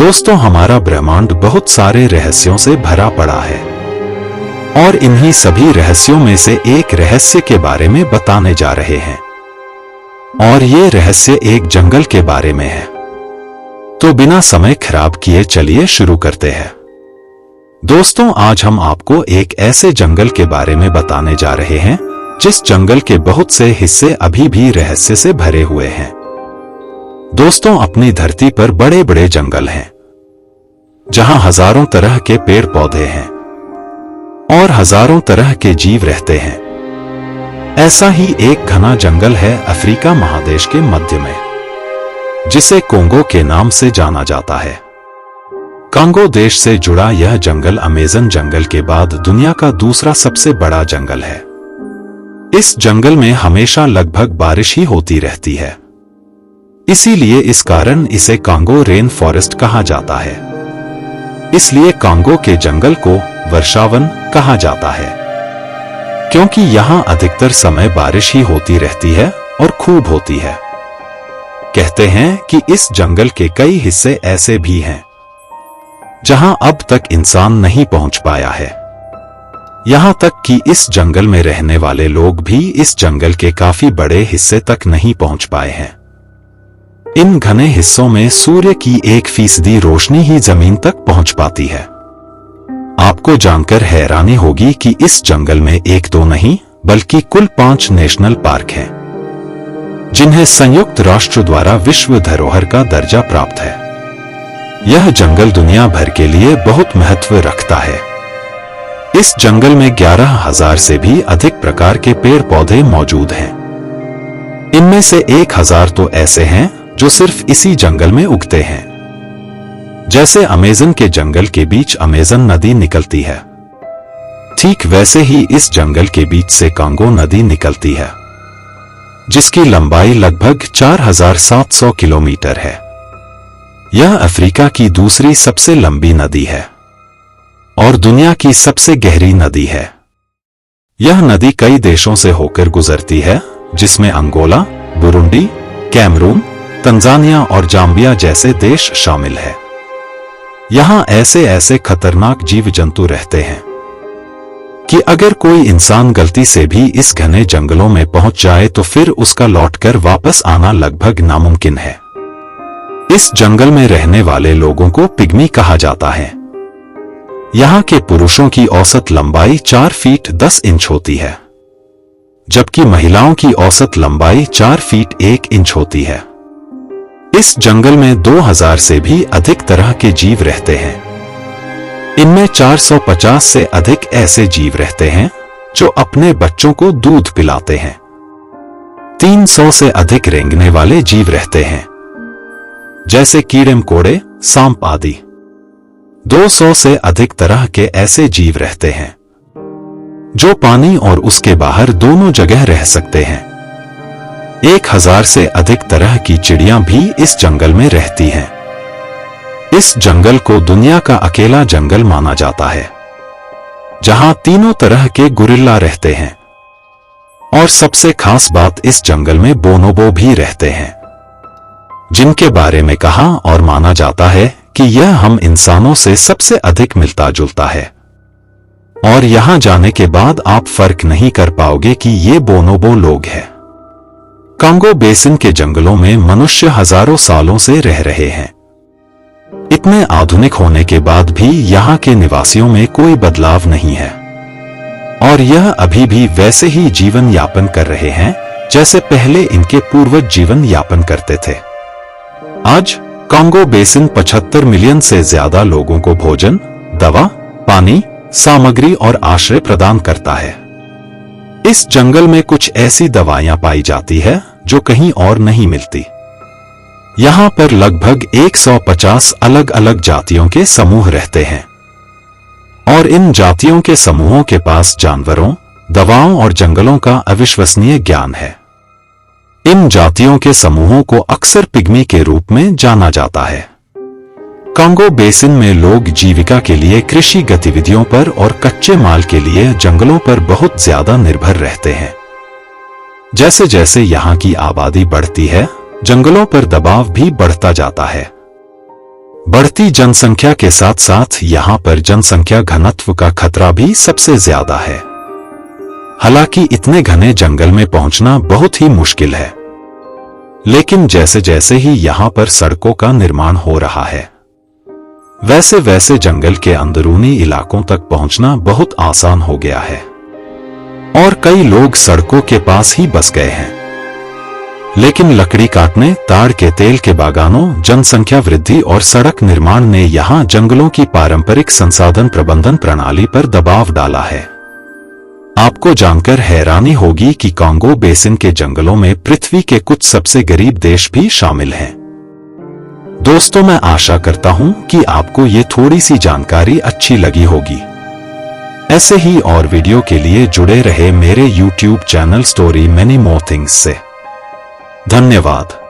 दोस्तों, हमारा ब्रह्मांड बहुत सारे रहस्यों से भरा पड़ा है और इन्हीं सभी रहस्यों में से एक रहस्य के बारे में बताने जा रहे हैं। और ये रहस्य एक जंगल के बारे में है। तो बिना समय खराब किए चलिए शुरू करते हैं। दोस्तों, आज हम आपको एक ऐसे जंगल के बारे में बताने जा रहे हैं जिस जंगल के बहुत से हिस्से अभी भी रहस्य से भरे हुए हैं। दोस्तों, अपनी धरती पर बड़े बड़े जंगल हैं जहां हजारों तरह के पेड़ पौधे हैं और हजारों तरह के जीव रहते हैं। ऐसा ही एक घना जंगल है अफ्रीका महादेश के मध्य में, जिसे कोंगो के नाम से जाना जाता है। कांगो देश से जुड़ा यह जंगल अमेज़न जंगल के बाद दुनिया का दूसरा सबसे बड़ा जंगल है। इस जंगल में हमेशा लगभग बारिश ही होती रहती है, इसीलिए इस कारण इसे कांगो रेन फॉरेस्ट कहा जाता है। इसलिए कांगो के जंगल को वर्षावन कहा जाता है, क्योंकि यहां अधिकतर समय बारिश ही होती रहती है और खूब होती है। कहते हैं कि इस जंगल के कई हिस्से ऐसे भी हैं जहां अब तक इंसान नहीं पहुंच पाया है। यहां तक कि इस जंगल में रहने वाले लोग भी इस जंगल के काफी बड़े हिस्से तक नहीं पहुंच पाए हैं। इन घने हिस्सों में सूर्य की 1% रोशनी ही जमीन तक पहुंच पाती है। आपको जानकर हैरानी होगी कि इस जंगल में एक दो नहीं बल्कि कुल 5 नेशनल पार्क हैं, जिन्हें संयुक्त राष्ट्र द्वारा विश्व धरोहर का दर्जा प्राप्त है। यह जंगल दुनिया भर के लिए बहुत महत्व रखता है। इस जंगल में 11,000 से भी अधिक प्रकार के पेड़ पौधे मौजूद हैं। इनमें से 1,000 तो ऐसे हैं जो सिर्फ इसी जंगल में उगते हैं। जैसे अमेज़न के जंगल के बीच अमेज़न नदी निकलती है, ठीक वैसे ही इस जंगल के बीच से कांगो नदी निकलती है, जिसकी लंबाई लगभग 4,700 किलोमीटर है। यह अफ्रीका की दूसरी सबसे लंबी नदी है और दुनिया की सबसे गहरी नदी है। यह नदी कई देशों से होकर गुजरती है, जिसमें अंगोला, बुरुंडी, कैमरून, तंजानिया और जाम्बिया जैसे देश शामिल है। यहां ऐसे ऐसे खतरनाक जीव जंतु रहते हैं कि अगर कोई इंसान गलती से भी इस घने जंगलों में पहुंच जाए तो फिर उसका लौटकर वापस आना लगभग नामुमकिन है। इस जंगल में रहने वाले लोगों को पिग्मी कहा जाता है। यहां के पुरुषों की औसत लंबाई 4 फीट 10 इंच होती है, जबकि महिलाओं की औसत लंबाई 4 फीट 1 इंच होती है। इस जंगल में 2000 से भी अधिक तरह के जीव रहते हैं। इनमें 450 से अधिक ऐसे जीव रहते हैं जो अपने बच्चों को दूध पिलाते हैं। 300 से अधिक रेंगने वाले जीव रहते हैं, जैसे कीड़े मकोड़े, सांप आदि। 200 से अधिक तरह के ऐसे जीव रहते हैं जो पानी और उसके बाहर दोनों जगह रह सकते हैं। 1000 से अधिक तरह की चिड़ियां भी इस जंगल में रहती हैं। इस जंगल को दुनिया का अकेला जंगल माना जाता है, जहां तीनों तरह के गोरिल्ला रहते हैं। और सबसे खास बात, इस जंगल में बोनोबो भी रहते हैं, जिनके बारे में कहा और माना जाता है कि यह हम इंसानों से सबसे अधिक मिलता जुलता है। और यहां जाने के बाद आप फर्क नहीं कर पाओगे कि ये बोनोबो लोग हैं। कांगो बेसिन के जंगलों में मनुष्य हजारों सालों से रह रहे हैं। इतने आधुनिक होने के बाद भी यहां के निवासियों में कोई बदलाव नहीं है और यह अभी भी वैसे ही जीवन यापन कर रहे हैं जैसे पहले इनके पूर्वज जीवन यापन करते थे। आज कांगो बेसिन 75 मिलियन से ज्यादा लोगों को भोजन, दवा, पानी, सामग्री और आश्रय प्रदान करता है। इस जंगल में कुछ ऐसी दवाइयां पाई जाती है जो कहीं और नहीं मिलती। यहां पर लगभग 150 अलग अलग जातियों के समूह रहते हैं और इन जातियों के समूहों के पास जानवरों, दवाओं और जंगलों का अविश्वसनीय ज्ञान है। इन जातियों के समूहों को अक्सर पिग्मी के रूप में जाना जाता है। कांगो बेसिन में लोग जीविका के लिए कृषि गतिविधियों पर और कच्चे माल के लिए जंगलों पर बहुत ज्यादा निर्भर रहते हैं। जैसे जैसे यहाँ की आबादी बढ़ती है, जंगलों पर दबाव भी बढ़ता जाता है। बढ़ती जनसंख्या के साथ साथ यहाँ पर जनसंख्या घनत्व का खतरा भी सबसे ज्यादा है। हालांकि इतने घने जंगल में पहुंचना बहुत ही मुश्किल है, लेकिन जैसे जैसे ही यहाँ पर सड़कों का निर्माण हो रहा है, वैसे वैसे जंगल के अंदरूनी इलाकों तक पहुंचना बहुत आसान हो गया है और कई लोग सड़कों के पास ही बस गए हैं। लेकिन लकड़ी काटने, ताड़ के तेल के बागानों, जनसंख्या वृद्धि और सड़क निर्माण ने यहाँ जंगलों की पारंपरिक संसाधन प्रबंधन प्रणाली पर दबाव डाला है। आपको जानकर हैरानी होगी कि कांगो बेसिन के जंगलों में पृथ्वी के कुछ सबसे गरीब देश भी शामिल हैं। दोस्तों, मैं आशा करता हूं कि आपको ये थोड़ी सी जानकारी अच्छी लगी होगी। ऐसे ही और वीडियो के लिए जुड़े रहे मेरे YouTube channel story many more things से। धन्यवाद।